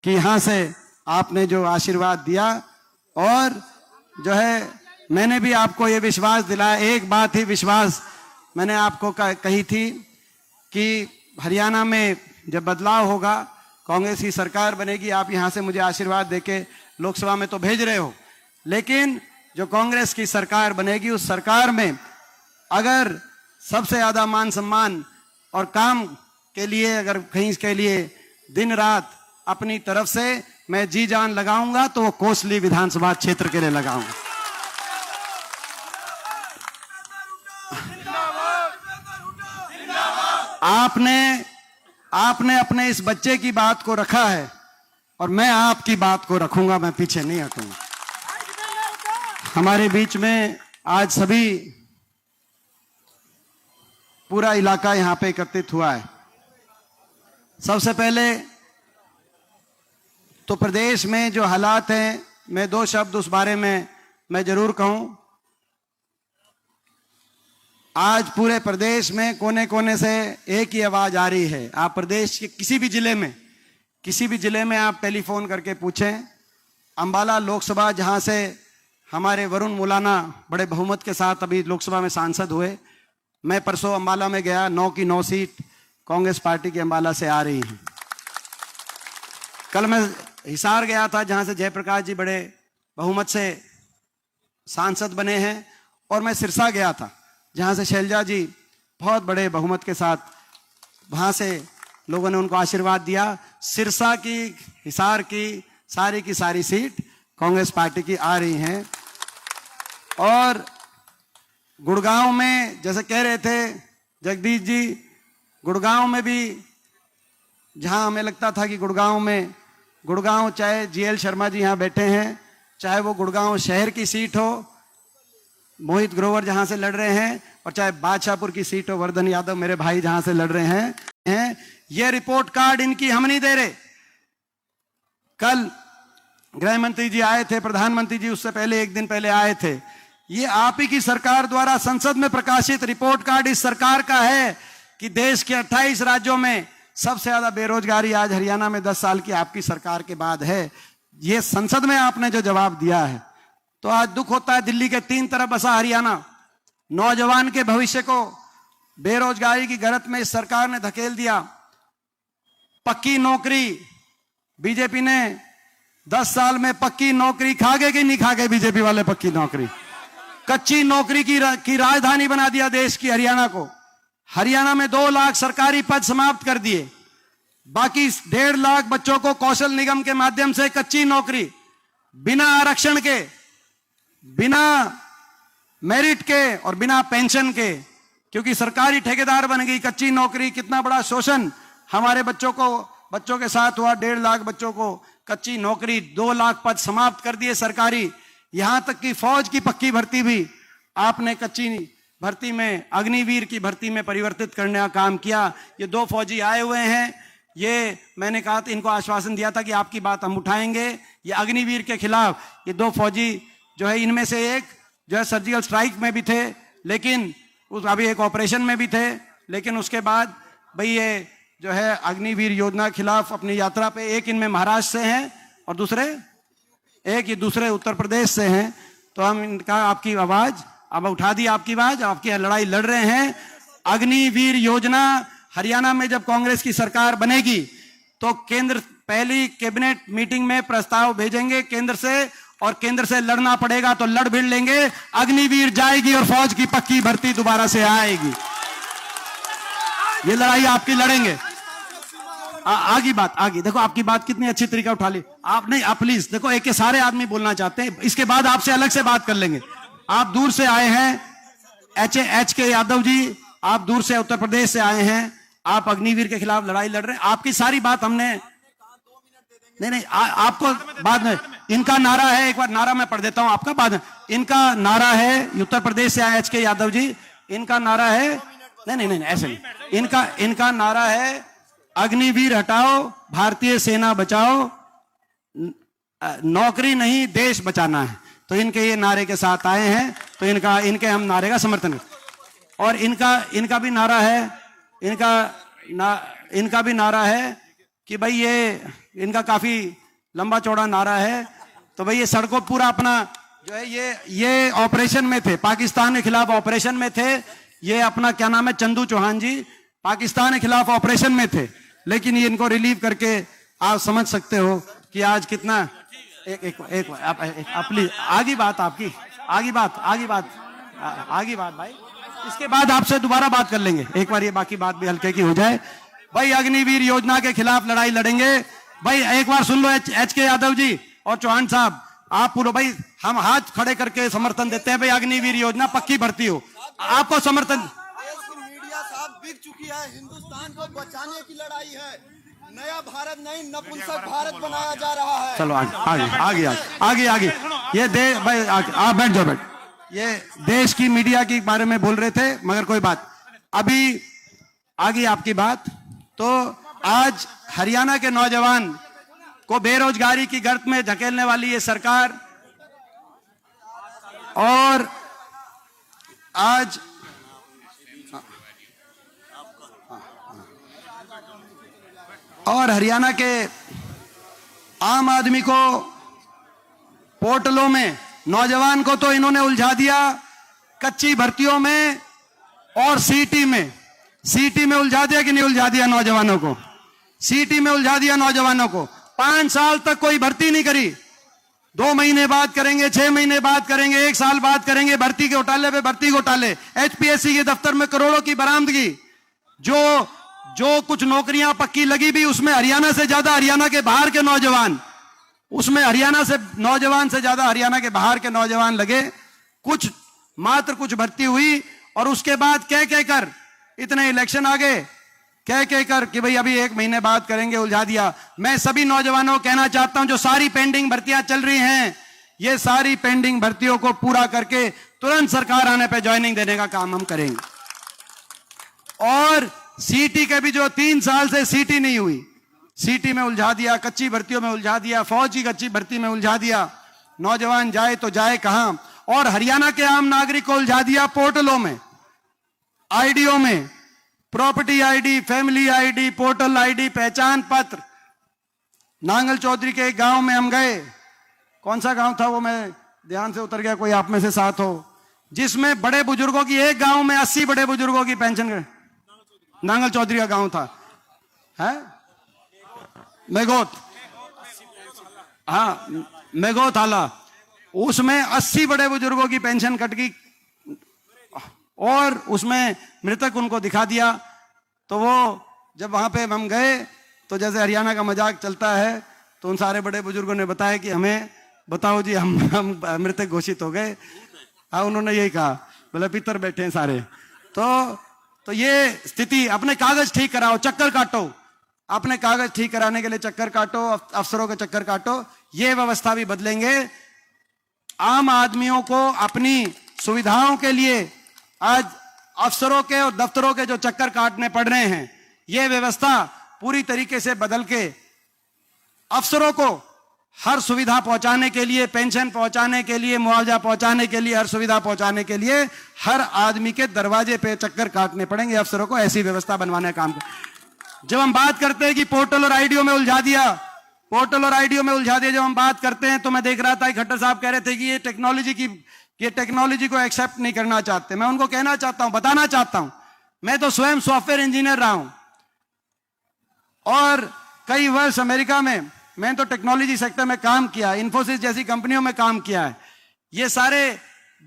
कि यहाँ से आपने जो आशीर्वाद दिया, और जो है मैंने भी आपको ये विश्वास दिलाया। एक बात ही विश्वास मैंने आपको कही थी कि हरियाणा में जब बदलाव होगा, कांग्रेस की सरकार बनेगी, आप यहाँ से मुझे आशीर्वाद देके लोकसभा में तो भेज रहे हो, लेकिन जो कांग्रेस की सरकार बनेगी उस सरकार में अगर सबसे ज्यादा मान सम्मान और काम के लिए, अगर कहीं के लिए दिन रात अपनी तरफ से मैं जी जान लगाऊंगा तो वो कोसली विधानसभा क्षेत्र के लिए लगाऊंगा। आपने अपने इस बच्चे की बात को रखा है और मैं आपकी बात को रखूंगा, मैं पीछे नहीं हटूंगा। हमारे बीच में आज सभी पूरा इलाका यहां पे एकत्रित हुआ है। सबसे पहले तो प्रदेश में जो हालात हैं, मैं दो शब्द उस बारे में मैं जरूर कहूं। आज पूरे प्रदेश में कोने कोने से एक ही आवाज आ रही है। आप प्रदेश के किसी भी जिले में आप टेलीफोन करके पूछें, अंबाला लोकसभा जहां से हमारे वरुण मुलाना बड़े बहुमत के साथ अभी लोकसभा में सांसद हुए, मैं परसों अंबाला में गया, 9 की 9 सीट कांग्रेस पार्टी के अंबाला से आ रही हैं। कल मैं हिसार गया था जहां से जयप्रकाश जी बड़े बहुमत से सांसद बने हैं, और मैं सिरसा गया था जहां से शैलजा जी बहुत बड़े बहुमत के साथ, वहां से लोगों ने उनको आशीर्वाद दिया। सिरसा की, हिसार की सारी सीट कांग्रेस पार्टी की आ रही हैं। और गुड़गांव में जैसे कह रहे थे जगदीश जी, गुड़गांव में भी जहां हमें लगता था कि गुड़गांव चाहे जीएल शर्मा जी यहां बैठे हैं, चाहे वो गुड़गांव शहर की सीट हो, मोहित ग्रोवर जहां से लड़ रहे हैं, और चाहे बादशाहपुर की सीट हो, वर्धन यादव मेरे भाई जहां से लड़ रहे हैं, ये रिपोर्ट कार्ड इनकी हम नहीं दे रहे। कल गृह मंत्री जी आए थे, प्रधानमंत्री जी उससे पहले एक दिन पहले आए थे। ये आप ही की सरकार द्वारा संसद में प्रकाशित रिपोर्ट कार्ड इस सरकार का है कि देश के 28 राज्यों में सबसे ज्यादा बेरोजगारी आज हरियाणा में 10 साल की आपकी सरकार के बाद है। ये संसद में आपने जो जवाब दिया है, तो आज दुख होता है दिल्ली के 3 तरफ बसा हरियाणा, नौजवान के भविष्य को बेरोजगारी की गर्त में इस सरकार ने धकेल दिया। पक्की नौकरी, बीजेपी ने 10 साल में पक्की नौकरी खा गए कि नहीं खा गए बीजेपी वाले? पक्की नौकरी, कच्ची नौकरी की राजधानी बना दिया देश की हरियाणा को। हरियाणा में 2 लाख सरकारी पद समाप्त कर दिए, बाकी 1.5 लाख बच्चों को कौशल निगम के माध्यम से कच्ची नौकरी, बिना आरक्षण के, बिना मेरिट के और बिना पेंशन के, क्योंकि सरकारी ठेकेदार बन गई कच्ची नौकरी। कितना बड़ा शोषण हमारे बच्चों के साथ हुआ। 1.5 लाख बच्चों को कच्ची नौकरी, 2 लाख पद समाप्त कर दिए सरकारी। यहां तक कि फौज की पक्की भर्ती भी आपने कच्ची भर्ती में, अग्निवीर की भर्ती में परिवर्तित करने का काम किया। ये 2 फौजी आए हुए हैं, ये मैंने कहा था, इनको आश्वासन दिया था कि आपकी बात हम उठाएंगे। ये अग्निवीर के खिलाफ ये 2 फौजी जो है, इनमें से एक जो है सर्जिकल स्ट्राइक में भी थे, लेकिन अभी एक ऑपरेशन में भी थे, लेकिन उसके बाद भाई ये जो है अग्निवीर योजना के खिलाफ अपनी यात्रा पे, एक इनमें महाराष्ट्र से हैं और दूसरे उत्तर प्रदेश से हैं। तो हम इनका आपकी आवाज अब उठा दी, आपकी आवाज, आपकी लड़ाई लड़ रहे हैं। अग्निवीर योजना हरियाणा में जब कांग्रेस की सरकार बनेगी तो केंद्र पहली कैबिनेट मीटिंग में प्रस्ताव भेजेंगे केंद्र से, और केंद्र से लड़ना पड़ेगा तो लड़ भिड़ लेंगे। अग्निवीर जाएगी और फौज की पक्की भर्ती दोबारा से आएगी। ये लड़ाई आपकी लड़ेंगे। आगे बात, आगे देखो आपकी बात कितनी अच्छी तरीका उठा ली आप। नहीं, आप प्लीज देखो, एक के सारे आदमी बोलना चाहते हैं, इसके बाद आपसे अलग से बात कर लेंगे। आप दूर से आए हैं, एच के यादव जी, आप दूर से उत्तर प्रदेश से आए हैं, आप अग्निवीर के खिलाफ लड़ाई लड़ रहे हैं। आपकी सारी बात हमने नहीं, आपको बाद में, इनका नारा है, एक बार नारा मैं पढ़ देता हूं आपका, बाद में। इनका नारा है, उत्तर प्रदेश से आए एच के यादव जी, इनका नारा है, नहीं ऐसे नहीं, इनका नारा है, अग्निवीर हटाओ, भारतीय सेना बचाओ, नौकरी नहीं देश बचाना है। तो इनके ये नारे के साथ आए हैं, तो इनके हम नारे का समर्थन करते। और इनका भी नारा है, इनका भी नारा है कि भाई ये इनका काफी लंबा चौड़ा नारा है, तो भाई ये सड़कों पूरा अपना जो है ये ऑपरेशन में थे, पाकिस्तान के खिलाफ ऑपरेशन में थे। ये अपना क्या नाम है, चंदू चौहान जी पाकिस्तान के खिलाफ ऑपरेशन में थे, लेकिन ये इनको रिलीव करके आप समझ सकते हो कि आज कितना आप प्लीज आगे बात आपकी आगे बात भाई, इसके बाद आपसे दोबारा बात कर लेंगे। एक बार ये बाकी बात भी हल्के की हो जाए। भाई अग्निवीर योजना के खिलाफ लड़ाई लड़ेंगे। भाई एक बार सुन लो एच के यादव जी और चौहान साहब, आप पूरा भाई हम हाथ खड़े करके समर्थन देते हैं। भाई अग्निवीर योजना पक्की भर्ती हो, आपको समर्थन। मीडिया साहब बिक चुकी है, हिंदुस्तान को बचाने की लड़ाई है, नया भारत नहीं नपुंसक भारत बनाया जा रहा है। चलो आगे ये देश, भाई आप बैठ जाओ, ये देश की मीडिया के बारे में बोल रहे थे, मगर कोई बात अभी आगे आपकी बात। तो आज हरियाणा के नौजवान को बेरोजगारी की गर्त में धकेलने वाली ये सरकार, और आज हरियाणा के आम आदमी को पोर्टलों में, नौजवान को तो इन्होंने उलझा दिया कच्ची भर्तियों में और सीटी में उलझा दिया कि नहीं उलझा दिया नौजवानों को? सीटी में उलझा दिया नौजवानों को। 5 साल तक कोई भर्ती नहीं करी, 2 महीने बाद करेंगे, 6 महीने बाद करेंगे, 1 साल बाद करेंगे। भर्ती के घोटाले पे भर्ती घोटाले, एचपीएससी के दफ्तर में करोड़ों की बरामदगी। जो कुछ नौकरियां पक्की लगी भी, उसमें हरियाणा से ज्यादा हरियाणा के बाहर के नौजवान, उसमें हरियाणा से नौजवान से ज्यादा हरियाणा के बाहर के नौजवान लगे। मात्र कुछ भर्ती हुई और उसके बाद कह कर इतने इलेक्शन आ गए, कह कर कि भाई अभी 1 महीने बाद करेंगे, उलझा दिया। मैं सभी नौजवानों को कहना चाहता हूं, जो सारी पेंडिंग भर्तियां चल रही हैं, ये सारी पेंडिंग भर्तियों को पूरा करके तुरंत सरकार आने पे ज्वाइनिंग देने का काम हम करेंगे। और सीटी के भी जो 3 साल से सीटी नहीं हुई, सीटी में उलझा दिया, कच्ची भर्तियों में उलझा दिया, फौज की कच्ची भर्ती में उलझा दिया। नौजवान जाए तो जाए कहां? और हरियाणा के आम नागरिक को उलझा दिया पोर्टलों में, आईडीओ में, property ID, family ID, portal ID, पहचान पत्र। नांगल चौधरी के एक गांव में हम गए, कौन सा गांव था वो, मैं ध्यान से उतर गया, कोई आप में से साथ हो, जिसमें बड़े बुजुर्गों की, एक गांव में 80 बड़े बुजुर्गों की पेंशन, नांगल चौधरी का गांव था, है मेघोत, हाँ मेघोत आला, उसमें 80 बड़े बुजुर्गों की पेंशन कट गई। और उसमें मृतक उनको दिखा दिया। तो वो जब वहां पे हम गए, तो जैसे हरियाणा का मजाक चलता है, तो उन सारे बड़े बुजुर्गों ने बताया कि हमें बताओ जी, हम मृतक घोषित हो गए। हाँ, उन्होंने यही कहा, बोले पितर बैठे हैं सारे। तो ये स्थिति, अपने कागज ठीक कराओ, चक्कर काटो, अपने कागज ठीक कराने के लिए चक्कर काटो, अफसरों के चक्कर काटो, ये व्यवस्था भी बदलेंगे। आम आदमियों को अपनी सुविधाओं के लिए आज अफसरों के और दफ्तरों के जो चक्कर काटने पड़ रहे हैं, ये व्यवस्था पूरी तरीके से बदल के अफसरों को हर सुविधा पहुंचाने के लिए, पेंशन पहुंचाने के लिए, मुआवजा पहुंचाने के लिए, हर सुविधा पहुंचाने के लिए हर आदमी के दरवाजे पे चक्कर काटने पड़ेंगे अफसरों को। ऐसी व्यवस्था बनवाने का काम। जब हम बात करते हैं कि पोर्टल और आईडीओ में उलझा दिया, जब हम बात करते हैं, तो मैं देख रहा था खट्टर साहब कह रहे थे कि ये टेक्नोलॉजी को एक्सेप्ट नहीं करना चाहते। मैं उनको कहना चाहता हूं, बताना चाहता हूं, मैं तो स्वयं सॉफ्टवेयर इंजीनियर रहा हूं और कई वर्ष अमेरिका में मैं तो टेक्नोलॉजी सेक्टर में काम किया, इन्फोसिस जैसी कंपनियों में काम किया है। ये सारे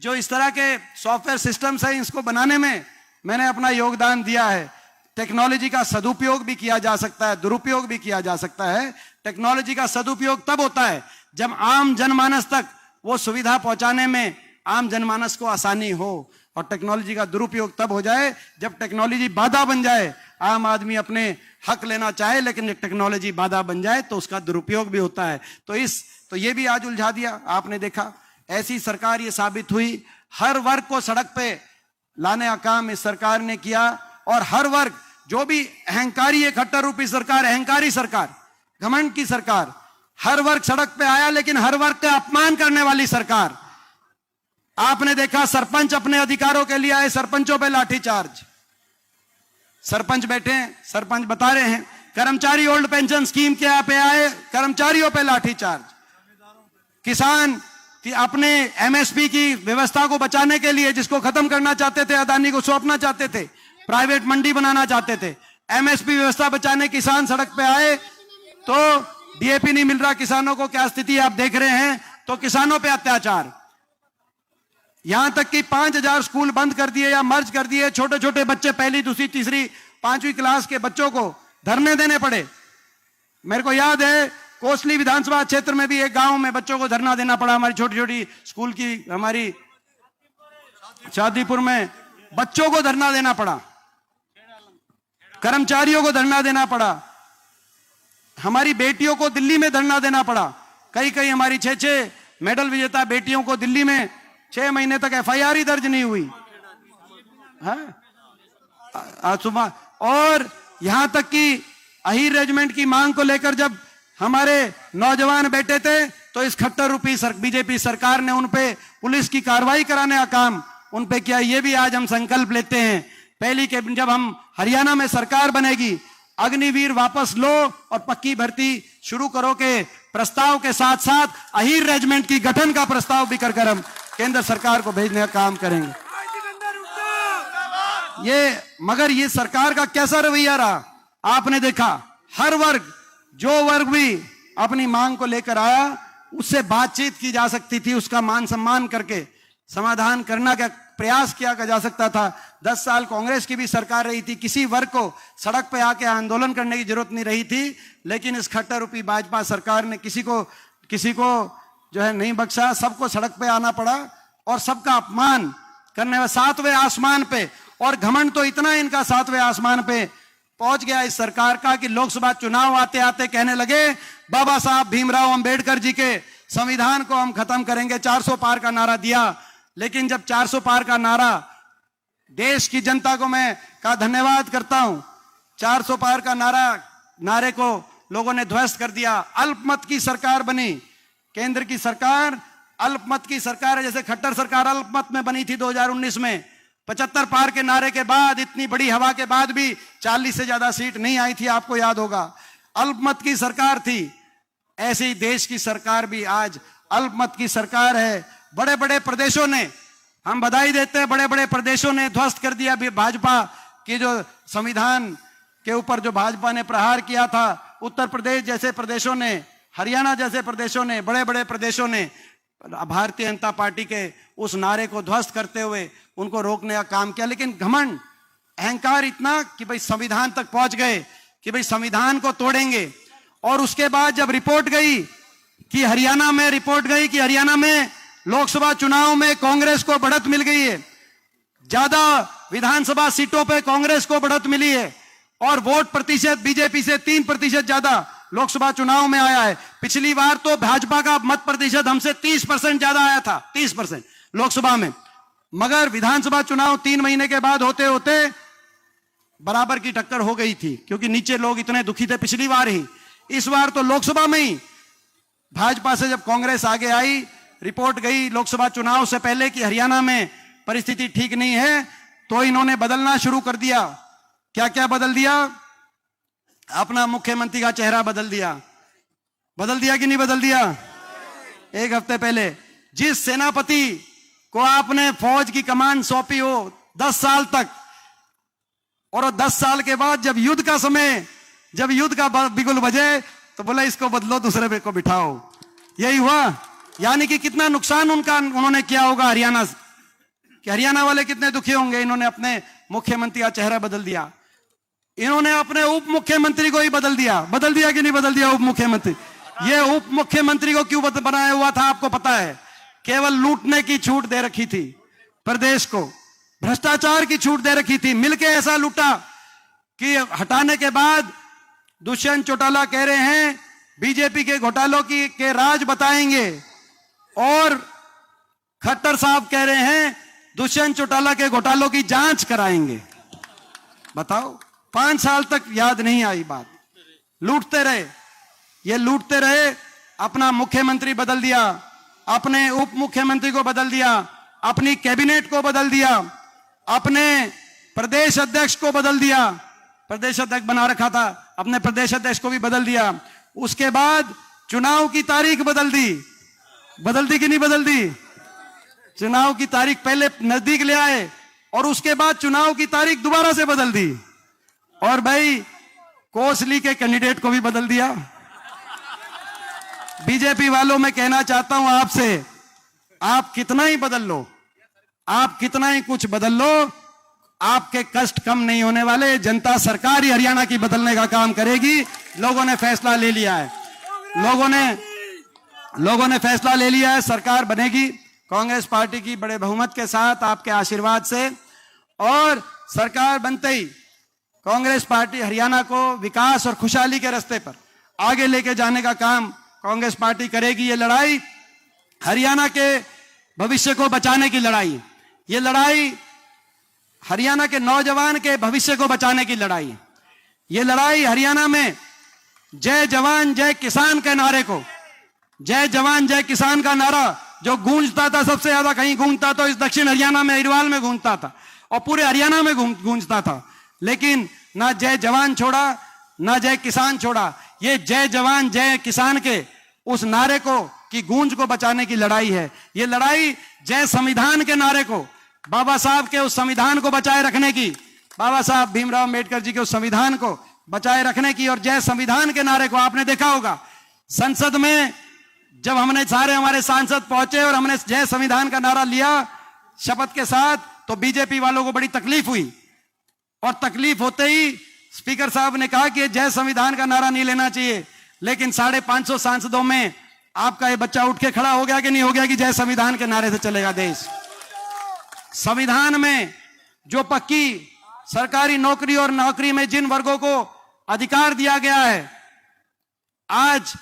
जो इस तरह के सॉफ्टवेयर सिस्टम्स हैं, इसको बनाने में मैंने अपना योगदान दिया है। टेक्नोलॉजी का सदुपयोग भी किया जा सकता है, दुरुपयोग भी किया जा सकता है। टेक्नोलॉजी का सदुपयोग तब होता है जब आम जनमानस तक वो सुविधा पहुंचाने में आम जनमानस को आसानी हो, और टेक्नोलॉजी का दुरुपयोग तब हो जाए जब टेक्नोलॉजी बाधा बन जाए। आम आदमी अपने हक लेना चाहे, लेकिन टेक्नोलॉजी बाधा बन जाए तो उसका दुरुपयोग भी होता है। तो ये भी आज उलझा दिया। आपने देखा, ऐसी सरकार ये साबित हुई। हर वर्ग को सड़क पे लाने का काम इस सरकार ने किया, और हर वर्ग, जो भी अहंकारी, एक खट्टर रूपी सरकार, अहंकारी सरकार, घमंड की सरकार, हर वर्ग सड़क पे आया, लेकिन हर वर्ग का अपमान करने वाली सरकार। आपने देखा, सरपंच अपने अधिकारों के लिए आए, सरपंचों पे लाठीचार्ज। सरपंच बैठे हैं, सरपंच बता रहे हैं कर्मचारी ओल्ड पेंशन स्कीम के पे आए, कर्मचारियों पे लाठीचार्ज। किसान कि अपने एमएसपी की व्यवस्था को बचाने के लिए, जिसको खत्म करना चाहते थे, अदानी को सौंपना चाहते थे, प्राइवेट मंडी बनाना चाहते थे, एमएसपी व्यवस्था बचाने किसान सड़क पे आए तो डीएपी नहीं मिल रहा किसानों को। क्या स्थिति आप देख रहे हैं। तो किसानों पे अत्याचार, यहां तक कि 5000 स्कूल बंद कर दिए या मर्ज कर दिए। छोटे छोटे बच्चे, पहली, दूसरी, तीसरी, 5वीं क्लास के बच्चों को धरने देने पड़े। मेरे को याद है कोसली विधानसभा क्षेत्र में भी एक गांव में बच्चों को धरना देना पड़ा। हमारी छोटी छोटी स्कूल की, हमारी शादीपुर में बच्चों को धरना देना पड़ा, कर्मचारियों को धरना देना पड़ा, हमारी बेटियों को दिल्ली में धरना देना पड़ा। कई कई हमारी 6 मेडल विजेता बेटियों को दिल्ली में 6 महीने तक एफआईआर ही दर्ज नहीं हुई है आज सुबह। और यहां तक कि अहीर रेजिमेंट की मांग को लेकर जब हमारे नौजवान बैठे थे तो इस खट्टर रूपी बीजेपी सरकार ने उन पे पुलिस की कार्रवाई कराने का काम उन पे किया। ये भी आज हम संकल्प लेते हैं, पहली के जब हम हरियाणा में सरकार बनेगी, अग्निवीर वापस लो और पक्की भर्ती शुरू करो के प्रस्ताव के साथ साथ अहीर रेजिमेंट की गठन का प्रस्ताव भी कर हम केंद्र सरकार को भेजने का काम करेंगे। मगर ये सरकार का कैसा रवैया रहा आपने देखा। हर वर्ग, जो वर्ग भी अपनी मांग को लेकर आया उससे बातचीत की जा सकती थी, उसका मान सम्मान करके समाधान करना का प्रयास किया जा सकता था। 10 साल कांग्रेस की भी सरकार रही थी, किसी वर्ग को सड़क पे आके आंदोलन करने की जरूरत नहीं रही थी। लेकिन इस खट्टर रूपी भाजपा सरकार ने किसी को जो है नहीं बख्शा, सबको सड़क पे आना पड़ा और सबका अपमान करने में 7वें आसमान पे। और घमंड तो इतना इनका 7वें आसमान पे पहुंच गया इस सरकार का कि लोकसभा चुनाव आते आते कहने लगे बाबा साहब भीमराव अंबेडकर जी के संविधान को हम खत्म करेंगे। 400 पार का नारा दिया, लेकिन जब 400 पार का नारा, देश की जनता को मैं का धन्यवाद करता हूं, 400 पार का नारे को लोगों ने ध्वस्त कर दिया। अल्पमत की सरकार बनी, केंद्र की सरकार अल्पमत की सरकार है। जैसे खट्टर सरकार अल्पमत में बनी थी 2019 में, 75 पार के नारे के बाद, इतनी बड़ी हवा के बाद भी 40 से ज्यादा सीट नहीं आई थी, आपको याद होगा। अल्पमत की सरकार थी। ऐसी देश की सरकार भी आज अल्पमत की सरकार है। बड़े बड़े प्रदेशों ने, हम बधाई देते हैं, बड़े बड़े प्रदेशों ने ध्वस्त कर दिया भाजपा की जो संविधान के ऊपर जो भाजपा ने प्रहार किया था। उत्तर प्रदेश जैसे प्रदेशों ने, हरियाणा जैसे प्रदेशों ने, बड़े बड़े प्रदेशों ने भारतीय जनता पार्टी के उस नारे को ध्वस्त करते हुए उनको रोकने का काम किया। लेकिन घमंड, अहंकार इतना कि भाई संविधान तक पहुंच गए कि भाई संविधान को तोड़ेंगे। और उसके बाद जब रिपोर्ट गई कि हरियाणा में लोकसभा चुनाव में कांग्रेस को बढ़त मिल गई है, ज्यादा विधानसभा सीटों पे कांग्रेस को बढ़त मिली है और वोट प्रतिशत बीजेपी से 3% ज्यादा लोकसभा चुनाव में आया है। पिछली बार तो भाजपा का मत प्रतिशत हमसे 30% ज्यादा आया था, 30% लोकसभा में। मगर विधानसभा चुनाव 3 महीने के बाद होते होते बराबर की टक्कर हो गई थी, क्योंकि नीचे लोग इतने दुखी थे पिछली बार ही। इस बार तो लोकसभा में ही भाजपा से जब कांग्रेस आगे आई, रिपोर्ट गई लोकसभा चुनाव से पहले कि हरियाणा में परिस्थिति ठीक नहीं है, तो इन्होंने बदलना शुरू कर दिया। क्या क्या बदल दिया? अपना मुख्यमंत्री का चेहरा बदल दिया कि नहीं बदल दिया? एक हफ्ते पहले जिस सेनापति को आपने फौज की कमान सौंपी हो 10 साल तक, और 10 साल के बाद जब युद्ध का समय, जब युद्ध का बिगुल बजे तो बोला इसको बदलो, दूसरे को बिठाओ। यही हुआ। यानी कि कितना नुकसान उन्होंने किया होगा हरियाणा, कि हरियाणा वाले कितने दुखी होंगे। इन्होंने अपने मुख्यमंत्री का चेहरा बदल दिया। इन्होंने अपने उप मुख्यमंत्री को ही बदल दिया कि नहीं बदल दिया? उप मुख्यमंत्री, ये उप मुख्यमंत्री को क्यों बनाया हुआ था आपको पता है? केवल लूटने की छूट दे रखी थी प्रदेश को, भ्रष्टाचार की छूट दे रखी थी। मिलके ऐसा लूटा कि हटाने के बाद दुष्यंत चौटाला कह रहे हैं बीजेपी के घोटालों के राज बताएंगे, और खट्टर साहब कह रहे हैं दुष्यंत चौटाला के घोटालों की जांच कराएंगे। बताओ, 5 साल तक याद नहीं आई बात। लूटते रहे, अपना मुख्यमंत्री बदल दिया, अपने उप मुख्यमंत्री को बदल दिया, अपनी कैबिनेट को बदल दिया, अपने प्रदेश अध्यक्ष को बदल दिया। प्रदेश अध्यक्ष बना रखा था अपने प्रदेश अध्यक्ष को भी बदल दिया। उसके बाद चुनाव की तारीख बदल दी कि नहीं बदल दी? चुनाव की तारीख पहले नजदीक ले आए और उसके बाद चुनाव की तारीख दोबारा से बदल दी। और भाई कोसली के कैंडिडेट को भी बदल दिया। बीजेपी वालों में कहना चाहता हूं आपसे, आप कितना ही बदल लो, आप कितना ही कुछ बदल लो, आपके कष्ट कम नहीं होने वाले। जनता सरकार ही हरियाणा की बदलने का काम करेगी। लोगों ने फैसला ले लिया है, लोगों ने फैसला ले लिया है, सरकार बनेगी कांग्रेस पार्टी की बड़े बहुमत के साथ, आपके आशीर्वाद से। और सरकार बनते ही कांग्रेस पार्टी हरियाणा को विकास और खुशहाली के रास्ते पर आगे लेके जाने का काम कांग्रेस पार्टी करेगी। ये लड़ाई हरियाणा के भविष्य को बचाने की लड़ाई, ये लड़ाई हरियाणा के नौजवान के भविष्य को बचाने की लड़ाई, ये लड़ाई हरियाणा में जय जवान जय किसान के नारे को, जय जवान जय किसान का नारा जो गूंजता था, सबसे ज्यादा कहीं गूंजता तो इस दक्षिण हरियाणा में अहिरवाल में गूंजता था और पूरे हरियाणा में गूंजता था। लेकिन ना जय जवान छोड़ा ना जय किसान छोड़ा। ये जय जवान जय किसान के उस नारे को की गूंज को बचाने की लड़ाई है। ये लड़ाई जय संविधान के नारे को, बाबा साहब के उस संविधान को बचाए रखने की, बाबा साहब भीमराव अंबेडकर जी के उस संविधान को बचाए रखने की और जय संविधान के नारे को। आपने देखा होगा संसद में जब हमने सारे हमारे सांसद पहुंचे और हमने जय संविधान का नारा लिया शपथ के साथ, तो बीजेपी वालों को बड़ी तकलीफ हुई और तकलीफ होते ही स्पीकर साहब ने कहा कि जय संविधान का नारा नहीं लेना चाहिए। लेकिन 550 सांसदों में आपका ये बच्चा उठ के खड़ा हो गया कि नहीं हो गया कि जय संविधान के नारे से चलेगा देश। संविधान में जो पक्की सरकारी नौकरी और नौकरी में जिन वर्गों को अधिकार दिया गया है, आज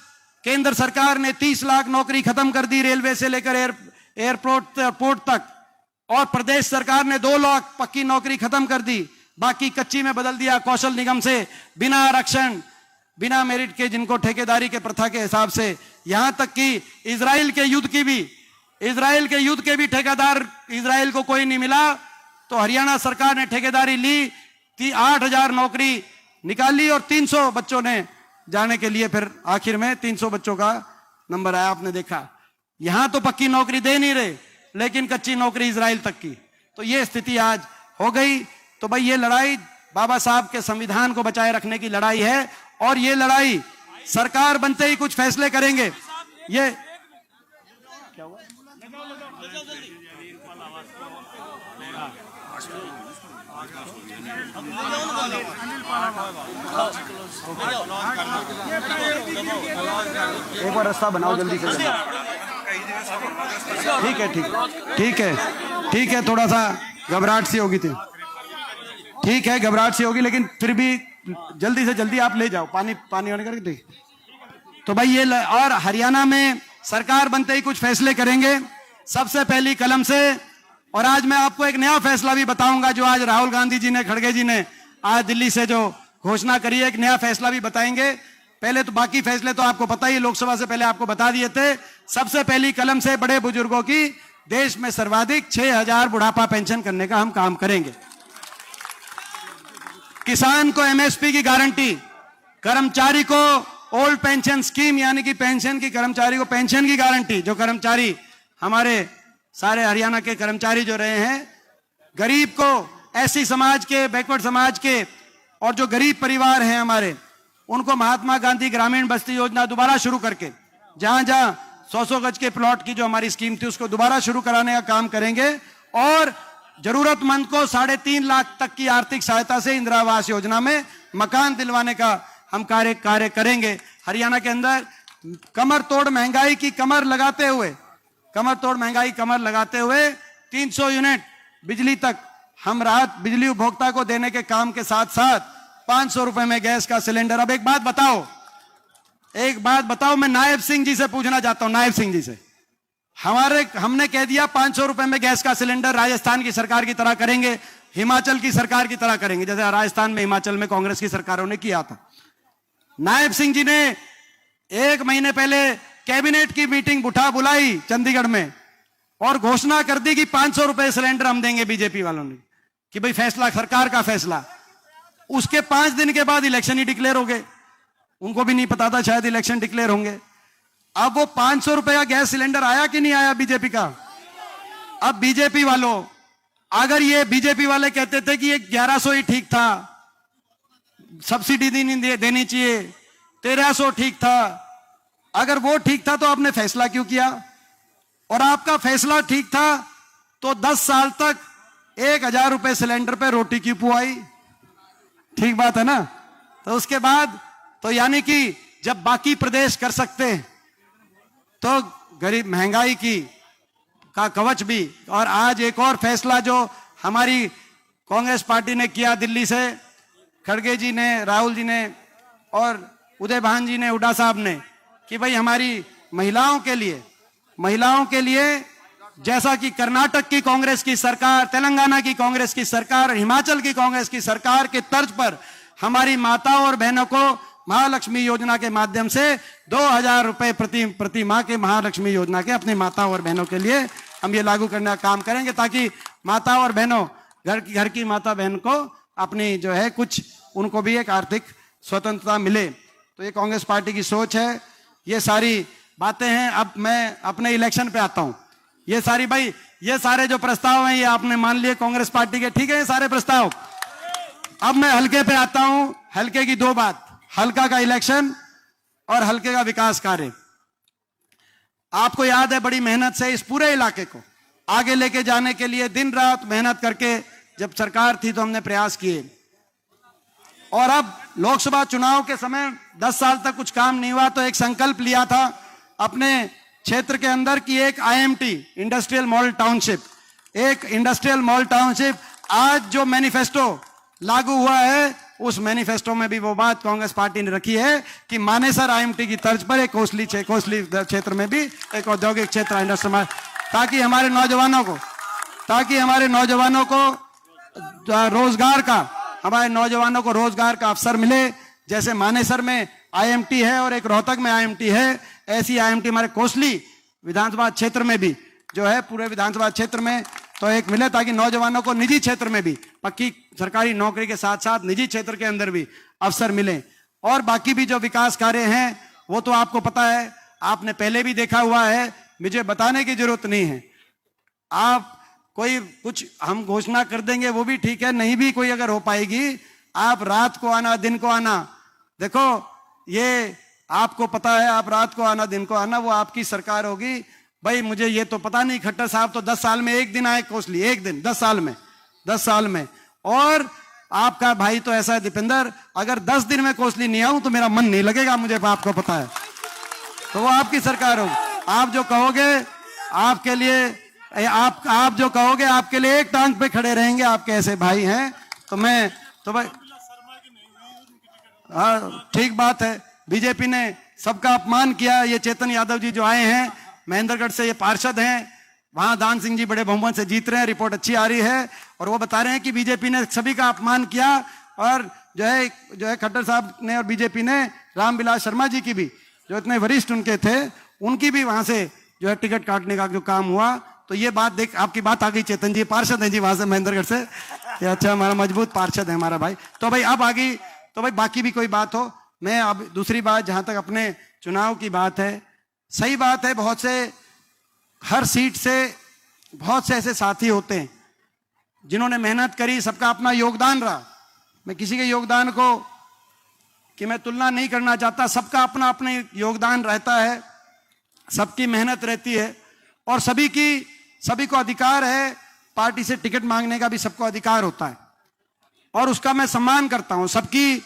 केंद्र सरकार ने 30 लाख नौकरी खत्म कर दी, रेलवे से लेकर एयरपोर्ट तक, और प्रदेश सरकार ने 2 लाख पक्की नौकरी खत्म कर दी, बाकी कच्ची में बदल दिया। कौशल निगम से बिना आरक्षण बिना मेरिट के जिनको ठेकेदारी के प्रथा के हिसाब से, यहां तक कि इजराइल के युद्ध के भी ठेकेदार इजराइल को कोई नहीं मिला, तो हरियाणा सरकार ने ठेकेदारी ली, 8,000 नौकरी निकाली और 300 बच्चों ने जाने के लिए फिर आखिर में 300 बच्चों का नंबर आया। आपने देखा यहां तो पक्की नौकरी दे नहीं रहे लेकिन कच्ची नौकरी इजराइल तक की। तो ये स्थिति आज हो गई। तो भाई ये लड़ाई बाबा साहब के संविधान को बचाए रखने की लड़ाई है और ये लड़ाई सरकार बनते ही कुछ फैसले करेंगे। ये क्या हुआ? एक बार रास्ता बनाओ जल्दी से। ठीक है, थोड़ा सा घबराहट सी होगी थी, ठीक है घबराहट सी होगी, लेकिन फिर भी जल्दी से जल्दी आप ले जाओ, पानी होने करके। ठीक, तो भाई ये और हरियाणा में सरकार बनते ही कुछ फैसले करेंगे सबसे पहली कलम से। और आज मैं आपको एक नया फैसला भी बताऊंगा जो आज राहुल गांधी जी ने, खड़गे जी ने आज दिल्ली से जो घोषणा करी है, एक नया फैसला भी बताएंगे। पहले तो बाकी फैसले तो आपको पता ही, लोकसभा से पहले आपको बता दिए थे। सबसे पहली कलम से बड़े बुजुर्गों की देश में सर्वाधिक 6,000 बुढ़ापा पेंशन करने का हम काम करेंगे। किसान को एमएसपी की गारंटी, कर्मचारी को ओल्ड पेंशन स्कीम यानी कि पेंशन की, कर्मचारी को पेंशन की गारंटी। जो कर्मचारी हमारे सारे हरियाणा के कर्मचारी जो रहे हैं, गरीब को, एससी समाज के, बैकवर्ड समाज के और जो गरीब परिवार हैं हमारे, उनको महात्मा गांधी ग्रामीण बस्ती योजना दोबारा शुरू करके जहां जहां 100-100 गज के प्लॉट की जो हमारी स्कीम थी उसको दोबारा शुरू कराने का काम करेंगे। और जरूरतमंद को 3.5 लाख तक की आर्थिक सहायता से इंदिरा आवास योजना में मकान दिलवाने का हम कार्य करेंगे। हरियाणा के अंदर कमर तोड़ महंगाई की कमर लगाते हुए 300 यूनिट बिजली तक हम राहत बिजली उपभोक्ता को देने के काम के साथ साथ 500 रुपए में गैस का सिलेंडर। अब एक बात बताओ, मैं नायब सिंह जी से पूछना चाहता हूं, नायब सिंह जी से, हमने कह दिया 500 रुपए में गैस का सिलेंडर राजस्थान की सरकार की तरह करेंगे, हिमाचल की सरकार की तरह करेंगे, जैसे राजस्थान में हिमाचल में कांग्रेस की सरकारों ने किया था। नायब सिंह जी ने 1 महीने पहले कैबिनेट की मीटिंग बुलाई चंडीगढ़ में और घोषणा कर दी कि 500 रुपए सिलेंडर हम देंगे। बीजेपी वालों ने कि भाई फैसला सरकार का फैसला। उसके 5 दिन के बाद इलेक्शन ही डिक्लेयर हो गए। उनको भी नहीं पता था शायद इलेक्शन डिक्लेयर होंगे। अब वो 500 रुपए का गैस सिलेंडर आया कि नहीं आया बीजेपी का? अब बीजेपी वालों, अगर ये बीजेपी वाले कहते थे कि ये 1100 ही ठीक था, सब्सिडी देनी चाहिए, 1300 ठीक था, अगर वो ठीक था तो आपने फैसला क्यों किया? और आपका फैसला ठीक था तो 10 साल तक 1000 रुपए सिलेंडर पे रोटी क्यों पुआई? ठीक बात है ना? तो उसके बाद तो यानी कि जब बाकी प्रदेश कर सकते तो गरीब महंगाई का कवच भी। और आज एक और फैसला जो हमारी कांग्रेस पार्टी ने किया, दिल्ली से खड़गे जी ने, राहुल जी ने और उदय भान जी ने, हुड्डा साहब ने, कि भाई हमारी महिलाओं के लिए जैसा कि कर्नाटक की कांग्रेस की सरकार, तेलंगाना की कांग्रेस की सरकार और हिमाचल की कांग्रेस की सरकार के तर्ज पर हमारी माताओं और बहनों को महालक्ष्मी योजना के माध्यम से 2000 रुपए प्रति माह के महालक्ष्मी योजना के अपनी माताओं और बहनों के लिए हम ये लागू करने का काम करेंगे, ताकि माताओं और बहनों, घर की माता बहन को अपनी जो है कुछ उनको भी एक आर्थिक स्वतंत्रता मिले। तो ये कांग्रेस पार्टी की सोच है। ये सारी बातें हैं। अब मैं अपने इलेक्शन पे आता हूं। ये सारे जो प्रस्ताव हैं ये आपने मान लिए कांग्रेस पार्टी के, ठीक है, ये सारे प्रस्ताव। अब मैं हल्के पे आता हूं। हल्के की 2 बात, हल्का का इलेक्शन और हल्के का विकास कार्य। आपको याद है बड़ी मेहनत से इस पूरे इलाके को आगे लेके जाने के लिए दिन रात मेहनत करके जब सरकार थी तो हमने प्रयास किए। और अब लोकसभा चुनाव के समय 10 साल तक कुछ काम नहीं हुआ तो एक संकल्प लिया था अपने क्षेत्र के अंदर की एक IMT, इंडस्ट्रियल मॉडल टाउनशिप, एक इंडस्ट्रियल मॉडल टाउनशिप। आज जो मैनिफेस्टो लागू हुआ है उस मैनिफेस्टो में भी वो बात कांग्रेस पार्टी ने रखी है कि मानेसर IMT की तर्ज पर एक कोसली क्षेत्र में भी एक औद्योगिक क्षेत्र इंडस्ट्रियल, ताकि हमारे नौजवानों को रोजगार का अवसर मिले। जैसे मानेसर में IMT है और एक रोहतक में IMT है, ऐसी IMT हमारे कोसली विधानसभा क्षेत्र में भी जो है, पूरे विधानसभा क्षेत्र में तो एक मिले, ताकि नौजवानों को निजी क्षेत्र में भी पक्की सरकारी नौकरी के साथ साथ निजी क्षेत्र के अंदर भी अवसर मिले। और बाकी भी जो विकास कार्य हैं वो तो आपको पता है, आपने पहले भी देखा हुआ है, मुझे बताने की जरूरत नहीं है। आप कोई कुछ हम घोषणा कर देंगे वो भी ठीक है, नहीं भी कोई अगर हो पाएगी, आप रात को आना दिन को आना, देखो ये आपको पता है, आप रात को आना दिन को आना, वो आपकी सरकार होगी। भाई मुझे ये तो पता नहीं, खट्टर साहब तो 10 साल में एक दिन आए कोसली, एक दिन 10 साल में। और आपका भाई तो ऐसा है दीपेंद्र, अगर 10 दिन में कोसली नहीं आऊं तो मेरा मन नहीं लगेगा, मुझे आपको पता है। तो वो आपकी सरकार होगी। आप जो कहोगे आपके लिए, आप जो कहोगे आपके लिए एक टांग पे खड़े रहेंगे, आपके ऐसे भाई हैं। तो मैं तो भाई हाँ, ठीक बात है। बीजेपी ने सबका अपमान किया। ये चेतन यादव जी जो आए हैं महेंद्रगढ़ से, ये पार्षद हैं, वहां दान सिंह जी बड़े बहुमत से जीत रहे हैं, रिपोर्ट अच्छी आ रही है। और वो बता रहे हैं कि बीजेपी ने सभी का अपमान किया। और जो है खट्टर साहब ने और बीजेपी ने रामविलास शर्मा जी की भी, जो इतने वरिष्ठ उनके थे, उनकी भी वहां से जो है टिकट काटने का जो काम हुआ। तो ये बात देख, आपकी बात आ गई। चेतन जी पार्षद हैं जी वहां से महेंद्रगढ़ से, अच्छा हमारा मजबूत पार्षद है हमारा भाई। तो भाई अब आ गई, तो भाई बाकी भी कोई बात हो। मैं अब दूसरी बात, जहां तक अपने चुनाव की बात है, सही बात है, बहुत से हर सीट से बहुत से ऐसे साथी होते हैं जिन्होंने मेहनत करी, सबका अपना योगदान रहा। मैं किसी के योगदान को कि मैं तुलना नहीं करना चाहता, सबका अपना अपना योगदान रहता है, सबकी मेहनत रहती है। और सभी को अधिकार है, पार्टी से टिकट मांगने का भी सबको अधिकार होता है और उसका मैं सम्मान करता हूं। सबकी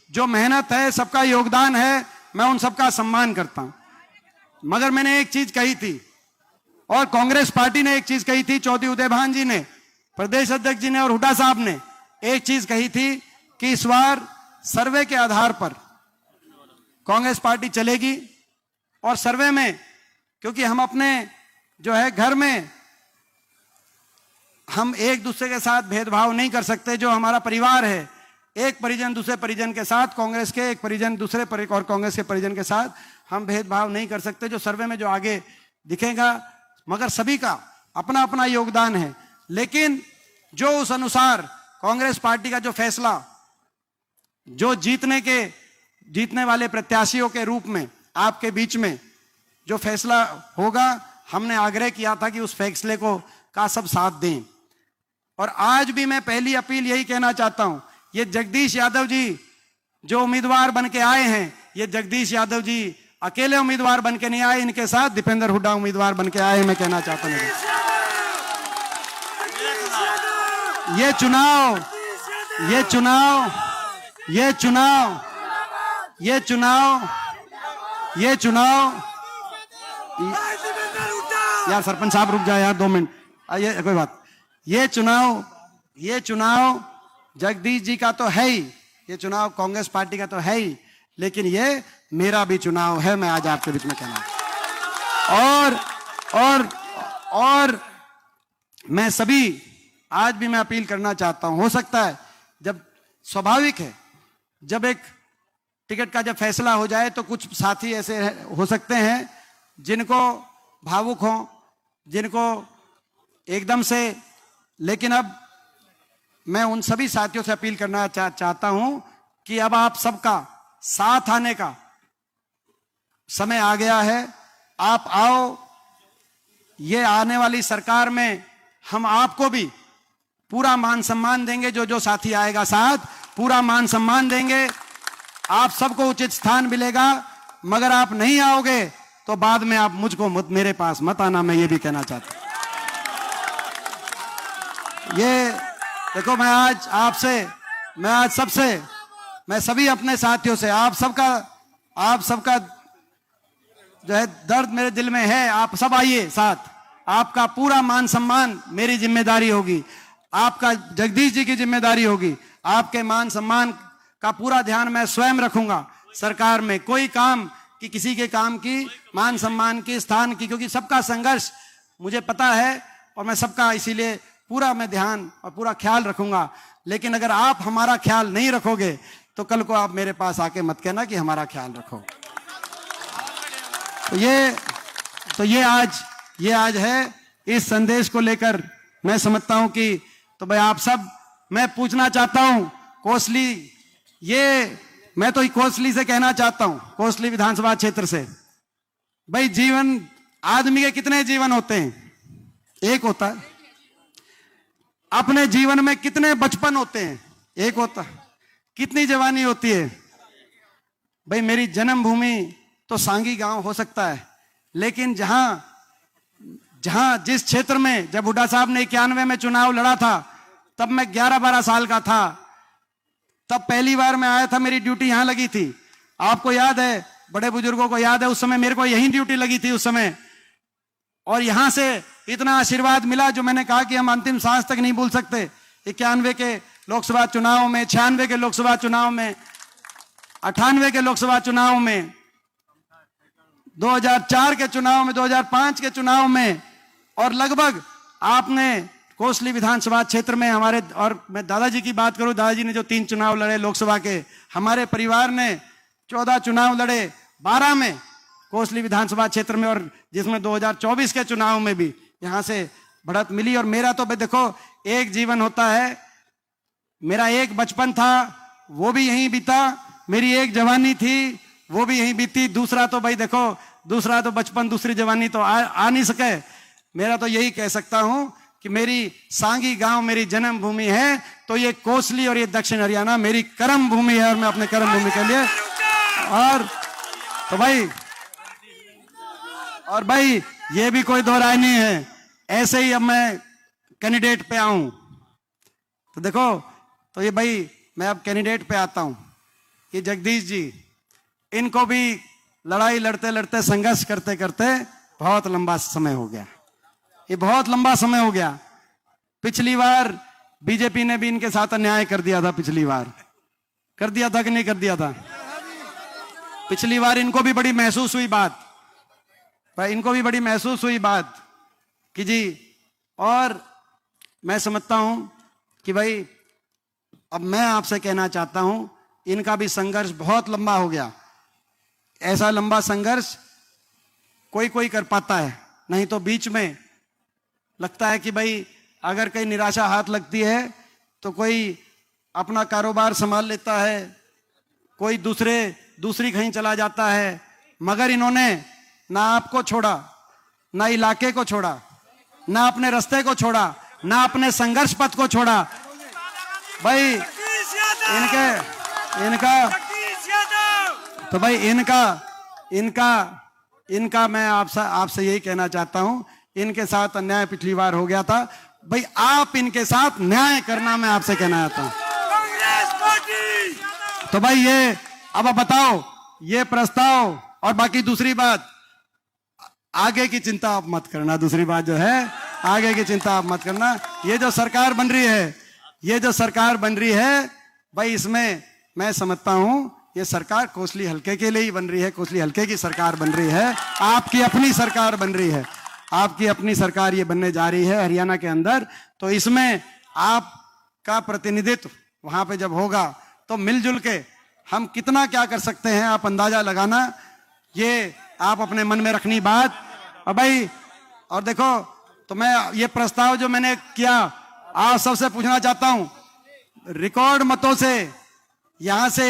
जो मेहनत है, सबका योगदान है, मैं उन सबका सम्मान करता हूं। मगर मैंने एक चीज कही थी और कांग्रेस पार्टी ने एक चीज कही थी, चौधरी उदय भान जी ने, प्रदेश अध्यक्ष जी ने और हुड्डा साहब ने एक चीज कही थी कि इस बार सर्वे के आधार पर कांग्रेस पार्टी चलेगी। और सर्वे में, क्योंकि हम अपने जो है घर में हम एक दूसरे के साथ भेदभाव नहीं कर सकते। जो हमारा परिवार है, एक परिजन दूसरे परिजन के साथ, कांग्रेस के एक परिजन दूसरे और कांग्रेस के परिजन के साथ हम भेदभाव नहीं कर सकते। जो सर्वे में जो आगे दिखेगा, मगर सभी का अपना अपना योगदान है। लेकिन जो उस अनुसार कांग्रेस पार्टी का जो फैसला जो जीतने वाले प्रत्याशियों के रूप में आपके बीच में जो फैसला होगा, हमने आग्रह किया था कि उस फैसले का सब साथ दें। और आज भी मैं पहली अपील यही कहना चाहता हूं, ये जगदीश यादव जी जो उम्मीदवार बन के आए हैं, ये जगदीश यादव जी अकेले उम्मीदवार बन के नहीं आए, इनके साथ दीपेंद्र हुड्डा उम्मीदवार बन के आए। मैं कहना चाहता हूं ये चुनाव यार सरपंच साहब रुक जाए यार 2 मिनट, ये कोई बात, ये चुनाव जगदीश जी का तो है ही, ये चुनाव कांग्रेस पार्टी का तो है ही, लेकिन ये मेरा भी चुनाव है। मैं आज आपके बीच में कहना और मैं आज भी मैं अपील करना चाहता हूं, हो सकता है जब स्वाभाविक है, जब एक टिकट का जब फैसला हो जाए तो कुछ साथी ऐसे हो सकते हैं जिनको भावुक हो, जिनको एकदम से, लेकिन अब मैं उन सभी साथियों से अपील करना चाहता हूं कि अब आप सबका साथ आने का समय आ गया है। आप आओ, ये आने वाली सरकार में हम आपको भी पूरा मान सम्मान देंगे, जो साथी आएगा साथ पूरा मान सम्मान देंगे, आप सबको उचित स्थान मिलेगा। मगर आप नहीं आओगे तो बाद में आप मेरे पास मत आना, मैं ये भी कहना चाहता हूं। ये देखो, मैं सभी अपने साथियों से, आप सबका जो है दर्द मेरे दिल में है, आप सब आइए साथ, आपका पूरा मान सम्मान मेरी जिम्मेदारी होगी, आपका जगदीश जी की जिम्मेदारी होगी, आपके मान सम्मान का पूरा ध्यान मैं स्वयं रखूंगा सरकार में। कोई काम कि किसी के काम की, मान सम्मान की, स्थान की, क्योंकि सबका संघर्ष मुझे पता है और मैं सबका इसीलिए पूरा मैं ध्यान और पूरा ख्याल रखूंगा। लेकिन अगर आप हमारा ख्याल नहीं रखोगे तो कल को आप मेरे पास आके मत कहना कि हमारा ख्याल रखो। तो ये आज है, इस संदेश को लेकर मैं समझता हूं कि तो भाई आप सब, मैं पूछना चाहता हूं कोसली, मैं तो कोसली से कहना चाहता हूं, कोसली विधानसभा क्षेत्र से, भाई जीवन, आदमी के कितने जीवन होते हैं? एक होता है। अपने जीवन में कितने बचपन होते हैं? एक होता है। कितनी जवानी होती है? भाई मेरी जन्मभूमि तो सांगी गांव हो सकता है, लेकिन जिस क्षेत्र में जब हुड्डा साहब ने 91 में चुनाव लड़ा था, तब मैं 11-12 साल का था, तब पहली बार मैं आया था, मेरी ड्यूटी यहां लगी थी। आपको याद है, बड़े बुजुर्गों को याद है, उस समय मेरे को यही ड्यूटी लगी थी उस समय, और यहां से इतना आशीर्वाद मिला जो मैंने कहा कि हम अंतिम सांस तक नहीं भूल सकते। 91 के लोकसभा चुनाव में, 96 के लोकसभा चुनाव में, 98 के लोकसभा चुनाव में, 2004 के चुनाव में, 2005 के चुनाव में, और लगभग आपने कोसली विधानसभा क्षेत्र में हमारे, और मैं दादाजी की बात करूं, दादाजी ने जो 3 चुनाव लड़े लोकसभा के, हमारे परिवार ने 14 चुनाव लड़े, 12 में कोसली विधानसभा क्षेत्र में, और जिसमें 2024 के चुनाव में भी यहां से बढ़त मिली। और मेरा तो भाई देखो, एक जीवन होता है, मेरा एक बचपन था वो भी यहीं बीता, मेरी एक जवानी थी वो भी यहीं बीती, दूसरा तो भाई देखो, दूसरा तो बचपन, दूसरी जवानी तो आ नहीं सके। मेरा तो यही कह सकता हूं कि मेरी सांगी गांव मेरी जन्मभूमि है, तो ये कोसली और ये दक्षिण हरियाणा मेरी कर्म भूमि है, और मैं अपने कर्म भूमि के लिए, और तो भाई ये भी कोई दो राय नहीं है। ऐसे ही अब मैं कैंडिडेट पे आऊं तो देखो, तो ये भाई मैं अब कैंडिडेट पे आता हूं। ये जगदीश जी, इनको भी लड़ाई लड़ते लड़ते, संघर्ष करते करते बहुत लंबा समय हो गया, ये बहुत लंबा समय हो गया। पिछली बार बीजेपी ने भी इनके साथ अन्याय कर दिया था, पिछली बार कर दिया था कि नहीं कर दिया था? पिछली बार इनको भी बड़ी महसूस हुई बात, इनको भी बड़ी महसूस हुई बात कि जी, और मैं समझता हूं कि भाई अब मैं आपसे कहना चाहता हूं, इनका भी संघर्ष बहुत लंबा हो गया। ऐसा लंबा संघर्ष कोई कर पाता है, नहीं तो बीच में लगता है कि भाई अगर कहीं निराशा हाथ लगती है तो कोई अपना कारोबार संभाल लेता है, कोई दूसरी कहीं चला जाता है, मगर इन्होंने ना आपको छोड़ा, ना इलाके को छोड़ा, ना अपने रास्ते को छोड़ा, ना अपने संघर्ष पथ को छोड़ा। भाई इनका मैं आपसे यही कहना चाहता हूं, इनके साथ अन्याय पिछली बार हो गया था। भाई आप इनके साथ न्याय करना मैं आपसे कहना चाहता हूं। तो भाई ये अब बताओ, ये प्रस्ताव और बाकी दूसरी बात, आगे की चिंता आप मत करना। दूसरी बात जो है, आगे की चिंता आप मत करना। ये जो सरकार बन रही है, भाई इसमें मैं समझता हूं ये सरकार कोसली हल्के के लिए ही बन रही है। कोसली हल्के की सरकार बन रही है, आपकी अपनी सरकार बन रही है, आपकी अपनी सरकार ये बनने जा रही है हरियाणा के अंदर। तो इसमें आपका प्रतिनिधित्व वहां पे जब होगा तो मिलजुल के हम कितना क्या कर सकते हैं, आप अंदाजा लगाना। ये आप अपने मन में रखनी बात। और भाई और देखो, तो मैं ये प्रस्ताव जो मैंने किया, आप सबसे पूछना चाहता हूं, रिकॉर्ड मतों से यहां से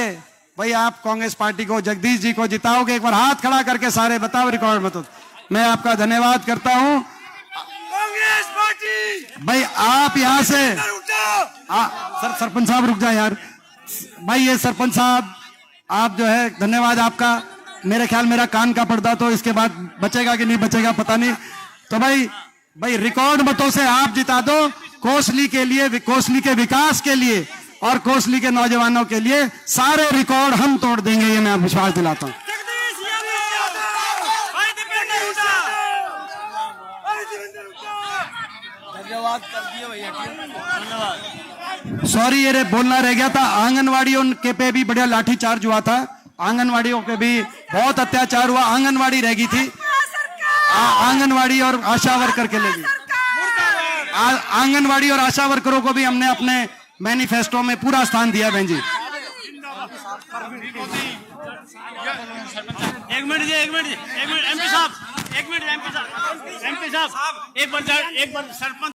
भाई आप कांग्रेस पार्टी को, जगदीश जी को जिताओगे? एक बार हाथ खड़ा करके सारे बताओ रिकॉर्ड मतों। मैं आपका धन्यवाद करता हूं कांग्रेस पार्टी। भाई। आप यहां से सरपंच साहब रुक जाए यार। भाई ये सरपंच साहब, आप जो है धन्यवाद आपका। मेरे ख्याल मेरा कान का पर्दा तो इसके बाद बचेगा कि नहीं बचेगा पता नहीं। तो भाई रिकॉर्ड मतों से आप जिता दो कोसली के लिए, कोसली के विकास के लिए और कोसली के नौजवानों के लिए। सारे रिकॉर्ड हम तोड़ देंगे, ये मैं विश्वास दिलाता हूं। धन्यवाद कर दिए भैया, धन्यवाद। सॉरी ये बोलना रह गया था। आंगनवाड़ियों के पे भी बढ़िया लाठीचार्ज हुआ था, आंगनवाड़ियों पे भी बहुत अत्याचार हुआ। आंगनवाड़ी रह गई थी, आंगनवाड़ी और आशा वर्कर के लिए भी, आंगनवाड़ी और आशा वर्करों को भी हमने अपने मैनिफेस्टो में पूरा स्थान दिया। बहन जी एक मिनट एमपी साहब, एक बार सरपंच